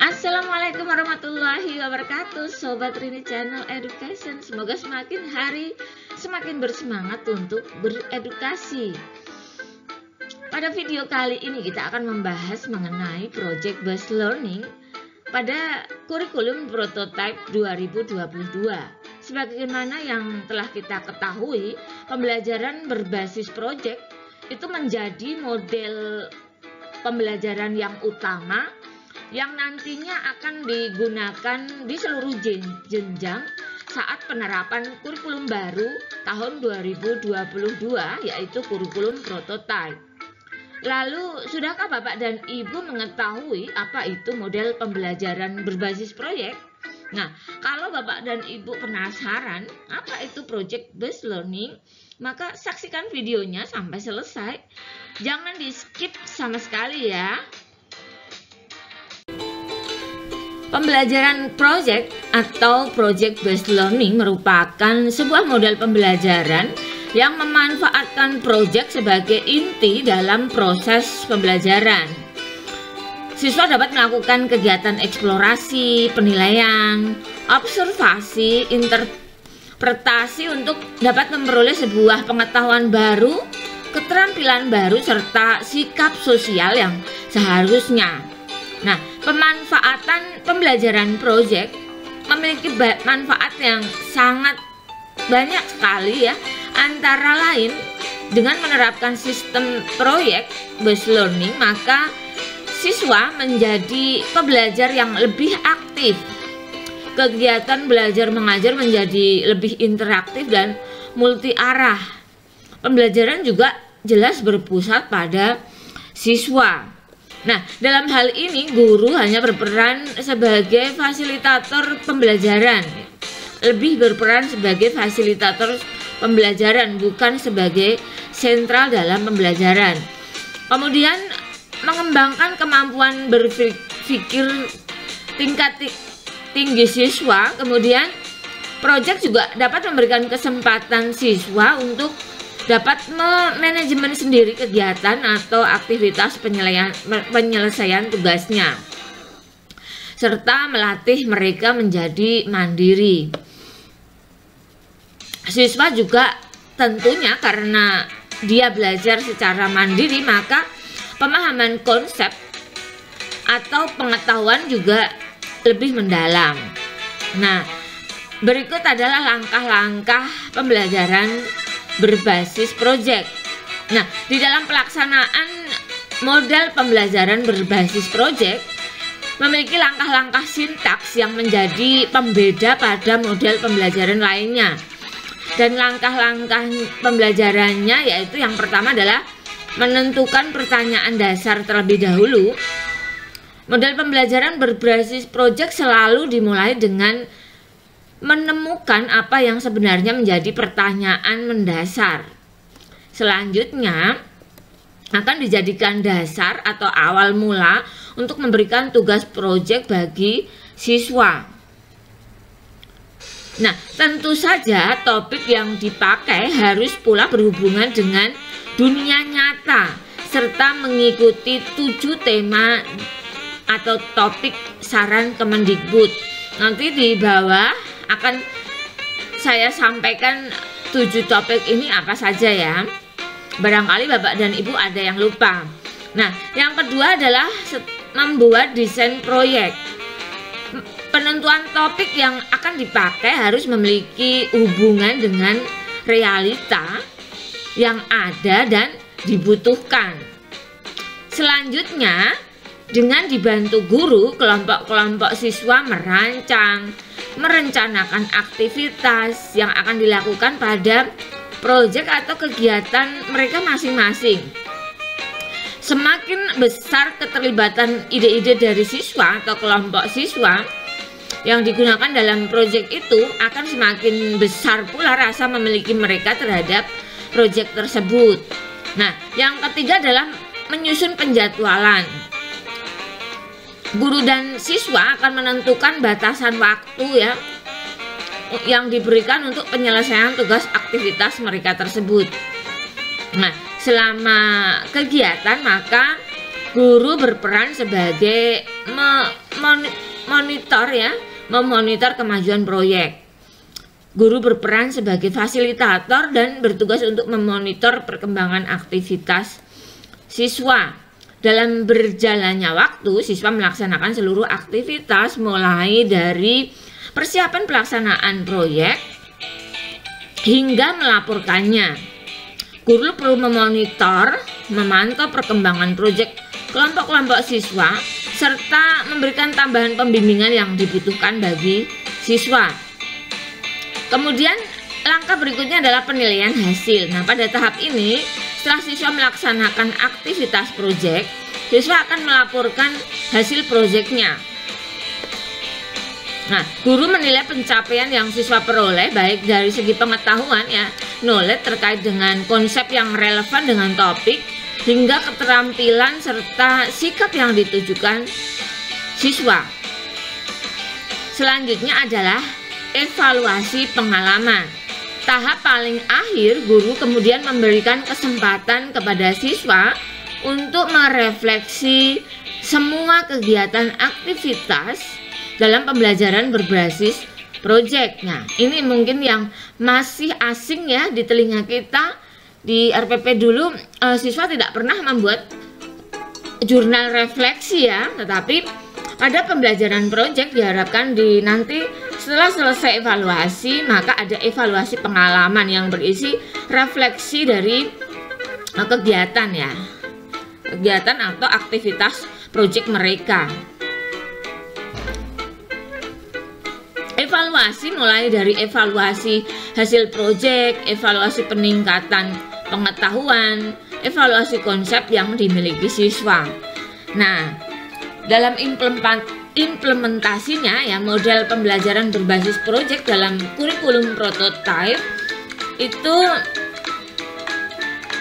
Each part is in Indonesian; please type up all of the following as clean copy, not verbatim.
Assalamualaikum warahmatullahi wabarakatuh, Sobat Rini Channel Education. Semoga semakin hari semakin bersemangat untuk beredukasi. Pada video kali ini kita akan membahas mengenai Project Based Learning pada kurikulum prototype 2022. Sebagaimana yang telah kita ketahui, pembelajaran berbasis project itu menjadi model pembelajaran yang utama yang nantinya akan digunakan di seluruh jenjang saat penerapan kurikulum baru tahun 2022, yaitu kurikulum prototype. Lalu, sudahkah Bapak dan Ibu mengetahui apa itu model pembelajaran berbasis proyek? Nah, kalau Bapak dan Ibu penasaran apa itu Project Based Learning, maka saksikan videonya sampai selesai. Jangan di skip sama sekali ya. Pembelajaran project atau project based learning merupakan sebuah model pembelajaran yang memanfaatkan project sebagai inti dalam proses pembelajaran. Siswa dapat melakukan kegiatan eksplorasi, penilaian, observasi, interpretasi untuk dapat memperoleh sebuah pengetahuan baru, keterampilan baru, serta sikap sosial yang seharusnya. Nah, pemanfaatan pembelajaran project memiliki manfaat yang sangat banyak sekali ya. Antara lain, dengan menerapkan sistem project based learning, maka siswa menjadi pembelajar yang lebih aktif. Kegiatan belajar mengajar menjadi lebih interaktif dan multi arah. Pembelajaran juga jelas berpusat pada siswa. Nah, dalam hal ini guru hanya berperan sebagai fasilitator pembelajaran. Lebih berperan sebagai fasilitator pembelajaran, bukan sebagai sentral dalam pembelajaran. Kemudian mengembangkan kemampuan berpikir tingkat tinggi siswa. Kemudian proyek juga dapat memberikan kesempatan siswa untuk dapat memanajemen sendiri kegiatan atau aktivitas penyelesaian tugasnya, serta melatih mereka menjadi mandiri. Siswa juga tentunya karena dia belajar secara mandiri, maka pemahaman konsep atau pengetahuan juga lebih mendalam. Nah, berikut adalah langkah-langkah pembelajaran berbasis project. Nah, di dalam pelaksanaan model pembelajaran berbasis project memiliki langkah-langkah sintaks yang menjadi pembeda pada model pembelajaran lainnya. Dan langkah-langkah pembelajarannya yaitu yang pertama adalah menentukan pertanyaan dasar terlebih dahulu. Model pembelajaran berbasis project selalu dimulai dengan menemukan apa yang sebenarnya menjadi pertanyaan mendasar. Selanjutnya akan dijadikan dasar atau awal mula untuk memberikan tugas proyek bagi siswa. Nah, tentu saja topik yang dipakai harus pula berhubungan dengan dunia nyata serta mengikuti 7 tema atau topik saran Kemendikbud. Nanti di bawah akan saya sampaikan 7 topik ini apa saja ya. Barangkali Bapak dan Ibu ada yang lupa. Nah, yang kedua adalah membuat desain proyek. Penentuan topik yang akan dipakai harus memiliki hubungan dengan realita yang ada dan dibutuhkan. Selanjutnya, dengan dibantu guru, kelompok-kelompok siswa merencanakan aktivitas yang akan dilakukan pada proyek atau kegiatan mereka masing-masing. Semakin besar keterlibatan ide-ide dari siswa atau kelompok siswa yang digunakan dalam proyek itu, akan semakin besar pula rasa memiliki mereka terhadap proyek tersebut. Nah, yang ketiga adalah menyusun penjadwalan. Guru dan siswa akan menentukan batasan waktu ya yang diberikan untuk penyelesaian tugas aktivitas mereka tersebut. Nah, selama kegiatan maka guru berperan sebagai memonitor ya, memonitor kemajuan proyek. Guru berperan sebagai fasilitator dan bertugas untuk memonitor perkembangan aktivitas siswa. Dalam berjalannya waktu, siswa melaksanakan seluruh aktivitas mulai dari persiapan pelaksanaan proyek hingga melaporkannya. Guru perlu memonitor, memantau perkembangan proyek kelompok-kelompok siswa, serta memberikan tambahan pembimbingan yang dibutuhkan bagi siswa. Kemudian langkah berikutnya adalah penilaian hasil. Nah, pada tahap ini setelah siswa melaksanakan aktivitas proyek, siswa akan melaporkan hasil proyeknya. Nah, guru menilai pencapaian yang siswa peroleh baik dari segi pengetahuan ya, knowledge terkait dengan konsep yang relevan dengan topik, hingga keterampilan serta sikap yang ditujukan siswa. Selanjutnya adalah evaluasi pengalaman. Tahap paling akhir, guru kemudian memberikan kesempatan kepada siswa untuk merefleksi semua kegiatan aktivitas dalam pembelajaran berbasis proyek. Nah, ini mungkin yang masih asing ya di telinga kita. Di RPP dulu siswa tidak pernah membuat jurnal refleksi ya, tetapi pada pembelajaran proyek diharapkan nanti setelah selesai evaluasi, maka ada evaluasi pengalaman yang berisi refleksi dari kegiatan ya, kegiatan atau aktivitas proyek mereka. Evaluasi mulai dari evaluasi hasil proyek, evaluasi peningkatan pengetahuan, evaluasi konsep yang dimiliki siswa. Nah, dalam implementasinya ya, model pembelajaran berbasis proyek dalam kurikulum prototype itu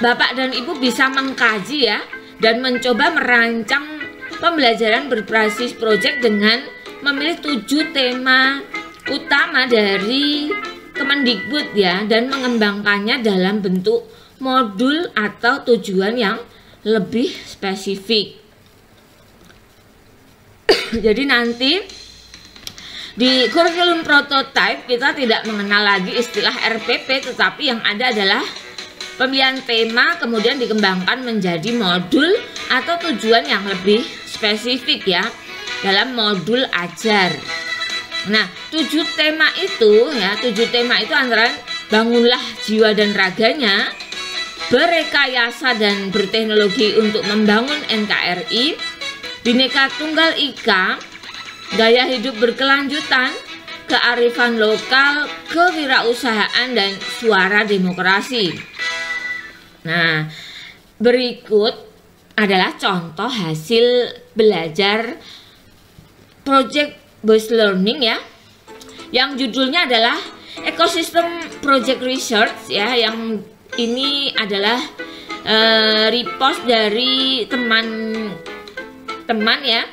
Bapak dan Ibu bisa mengkaji ya dan mencoba merancang pembelajaran berbasis proyek dengan memilih 7 tema utama dari Kemendikbud ya, dan mengembangkannya dalam bentuk modul atau tujuan yang lebih spesifik. Jadi nanti di kurikulum prototype kita tidak mengenal lagi istilah RPP, tetapi yang ada adalah pemilihan tema kemudian dikembangkan menjadi modul atau tujuan yang lebih spesifik ya dalam modul ajar. Nah, 7 tema itu antara bangunlah jiwa dan raganya, berrekayasa dan berteknologi untuk membangun NKRI, Bhinneka Tunggal Ika, gaya hidup berkelanjutan, kearifan lokal, kewirausahaan, dan suara demokrasi. Nah, berikut adalah contoh hasil belajar project based learning ya, yang judulnya adalah Ecosystem Project Research ya, yang ini adalah repost dari teman ya,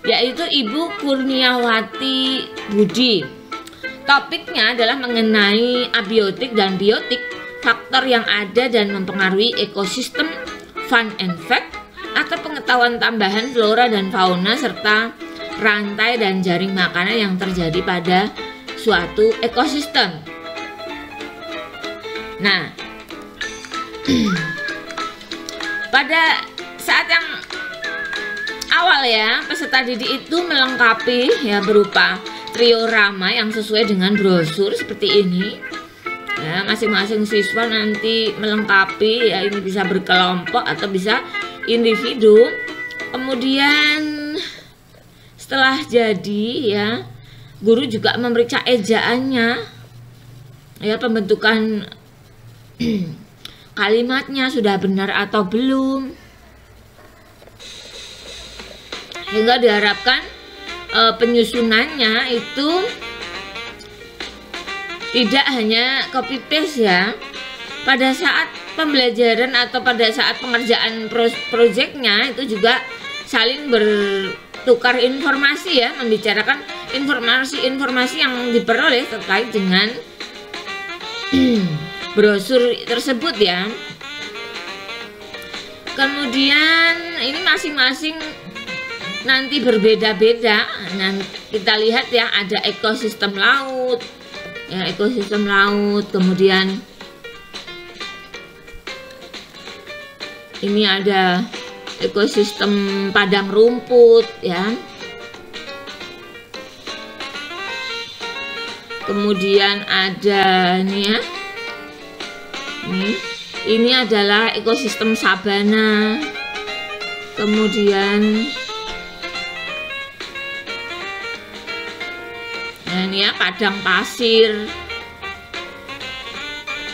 yaitu Ibu Kurniawati Budi. Topiknya adalah mengenai abiotik dan biotik, faktor yang ada dan mempengaruhi ekosistem, fun and fact atau pengetahuan tambahan flora dan fauna, serta rantai dan jaring makanan yang terjadi pada suatu ekosistem. Nah, pada saat yang awal ya, peserta didik itu melengkapi ya berupa triorama yang sesuai dengan brosur seperti ini. Ya, masing-masing siswa nanti melengkapi ya, ini bisa berkelompok atau bisa individu. Kemudian setelah jadi ya, guru juga memeriksa ejaannya ya, pembentukan kalimatnya sudah benar atau belum, hingga diharapkan penyusunannya itu tidak hanya copy paste ya. Pada saat pembelajaran atau pada saat pengerjaan proyeknya itu juga saling bertukar informasi ya, membicarakan informasi-informasi yang diperoleh terkait dengan brosur tersebut ya. Kemudian ini masing-masing nanti berbeda-beda. Nah, kita lihat ya, ada ekosistem laut, ya, ekosistem laut, kemudian ini ada ekosistem padang rumput, ya. Kemudian ada ini ya, ini adalah ekosistem sabana. Kemudian nah ini ya, padang pasir.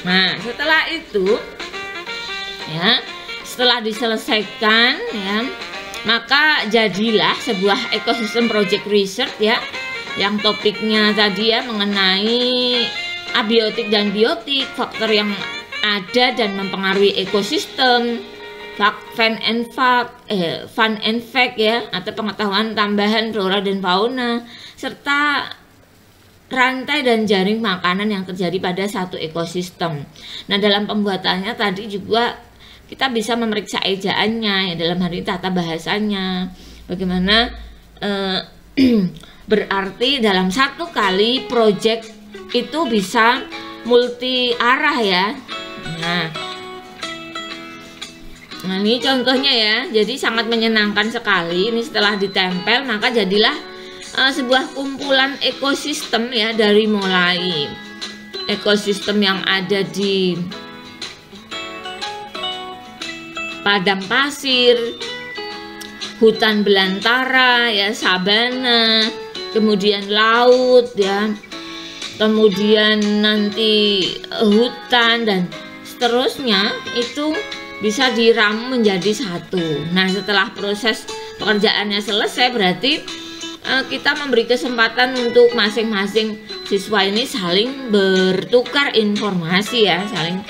Nah, setelah itu ya, setelah diselesaikan ya, maka jadilah sebuah ekosistem project research ya, yang topiknya tadi ya mengenai abiotik dan biotik, faktor yang ada dan mempengaruhi ekosistem, fun and fact ya, atau pengetahuan tambahan flora dan fauna, serta rantai dan jaring makanan yang terjadi pada satu ekosistem. Nah, dalam pembuatannya tadi juga kita bisa memeriksa ejaannya ya, dalam hal ini tata bahasanya, bagaimana berarti dalam satu kali project itu bisa multi arah ya. Nah ini contohnya ya, jadi sangat menyenangkan sekali. Ini setelah ditempel maka jadilah sebuah kumpulan ekosistem ya, dari mulai ekosistem yang ada di padang pasir, hutan belantara ya, sabana, kemudian laut ya, kemudian nanti hutan dan seterusnya, itu bisa diramu menjadi satu. Nah, setelah proses pekerjaannya selesai, berarti kita memberi kesempatan untuk masing-masing siswa ini saling bertukar informasi ya, saling.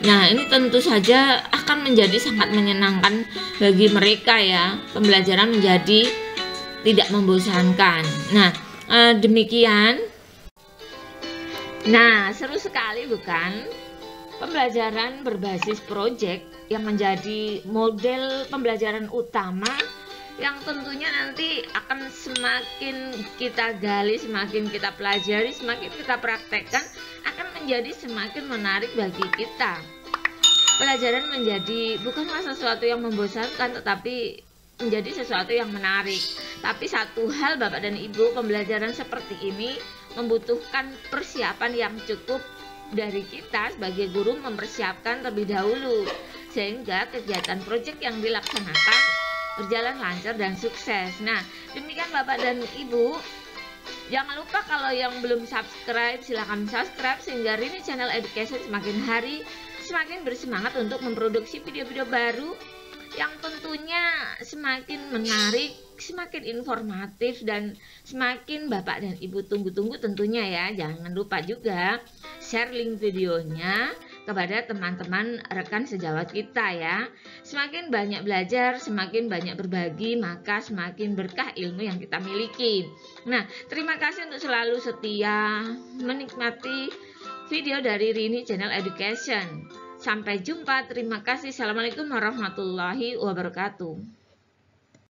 Nah, ini tentu saja akan menjadi sangat menyenangkan bagi mereka ya. Pembelajaran menjadi tidak membosankan. Nah, demikian. Nah, seru sekali bukan? Pembelajaran berbasis proyek yang menjadi model pembelajaran utama, yang tentunya nanti akan semakin kita gali, semakin kita pelajari, semakin kita praktekkan, akan menjadi semakin menarik bagi kita. Pelajaran menjadi bukanlah sesuatu yang membosankan, tetapi menjadi sesuatu yang menarik. Tapi satu hal Bapak dan Ibu, pembelajaran seperti ini membutuhkan persiapan yang cukup dari kita sebagai guru, mempersiapkan terlebih dahulu sehingga kegiatan proyek yang dilaksanakan berjalan lancar dan sukses. Nah, demikian Bapak dan Ibu. Jangan lupa kalau yang belum subscribe, silahkan subscribe sehingga Rini Channel Education semakin hari semakin bersemangat untuk memproduksi video-video baru yang tentunya semakin menarik, semakin informatif, dan semakin Bapak dan Ibu tunggu-tunggu tentunya ya. Jangan lupa juga share link videonya kepada teman-teman rekan sejawat kita ya. Semakin banyak belajar, semakin banyak berbagi, maka semakin berkah ilmu yang kita miliki. Nah, terima kasih untuk selalu setia menikmati video dari Rini Channel Education. Sampai jumpa, terima kasih. Assalamualaikum warahmatullahi wabarakatuh.